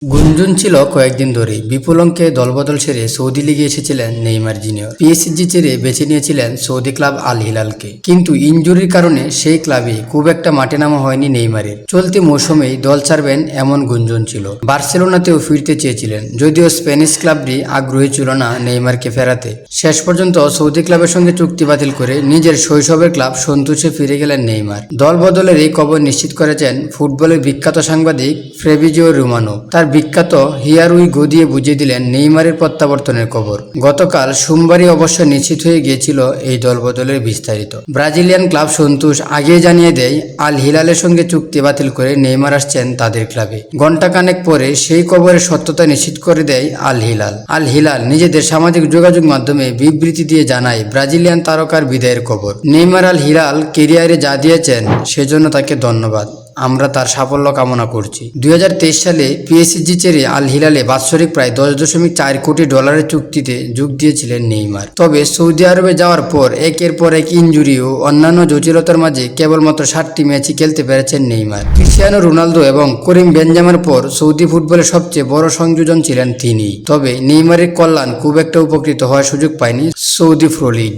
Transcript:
গুঞ্জন ছিল কয়েকদিন ধরেই বিপুল অঙ্কে দলবদল সেরে সৌদি লিগে এসেছিলেন নেইমার জুনিয়র। পিএসজি ছেড়ে বেছে নিয়েছিলেন সৌদি ক্লাব আল হিলালকে, কিন্তু ইনজুরির কারণে সেই ক্লাবে খুব একটা মাঠে নামা হয়নি নেইমারের। চলতি মৌসুমেই দল ছাড়বেন এমন গুঞ্জন ছিল। বার্সেলোনাতেও ফিরতে চেয়েছিলেন, যদিও স্প্যানিশ ক্লাবটি আগ্রহী ছিল না নেইমারকে ফেরাতে। শেষ পর্যন্ত সৌদি ক্লাবের সঙ্গে চুক্তি বাতিল করে নিজের শৈশবের ক্লাব সন্তুষ্টে ফিরে গেলেন নেইমার। দল বদলের এই খবর নিশ্চিত করেছেন ফুটবলের বিখ্যাত সাংবাদিক ফ্যাব্রিজিও রোমানো। তার বিখ্যাত হিয়ার উই গো দিয়ে বুঝিয়ে দিলেন নেইমারের প্রত্যাবর্তনের খবর। গতকাল সোমবারই অবশ্য নিশ্চিত হয়ে গিয়েছিল এই দলবদলের বিস্তারিত। ব্রাজিলিয়ান ক্লাব সন্তোষ আগেই জানিয়ে দেয় আল হিলালের সঙ্গে চুক্তি বাতিল করে নেইমার আসছেন তাদের ক্লাবে। ঘণ্টাখানেক পরে সেই খবরের সত্যতা নিশ্চিত করে দেয় আল হিলাল। আল হিলাল নিজেদের সামাজিক যোগাযোগ মাধ্যমে বিবৃতি দিয়ে জানায় ব্রাজিলিয়ান তারকার বিদায়ের খবর। নেইমার আল হিলাল কেরিয়ারে যা দিয়েছেন সেজন্য তাকে ধন্যবাদ। আমরা তার সাফল্য কামনা করছি। 2023 সালে পিএসজি ছেড়ে আল হিলালে বাৎসরিক প্রায় 10.4 কোটি ডলারের চুক্তিতে যোগ দিয়েছিলেন নেইমার। তবে সৌদি আরবে যাওয়ার পর একের পর এক ইনজুরি ও অন্যান্য জটিলতার মাঝে কেবলমাত্র 7টি ম্যাচই খেলতে পেরেছেন নেইমার। ক্রিস্টিয়ানো রোনালদো এবং করিম বেনজেমার পর সৌদি ফুটবলের সবচেয়ে বড় সংযোজন ছিলেন তিনি। তবে নেইমারের কল্যাণ খুব একটা উপকৃত হওয়ার সুযোগ পায়নি সৌদি প্রো লিগ।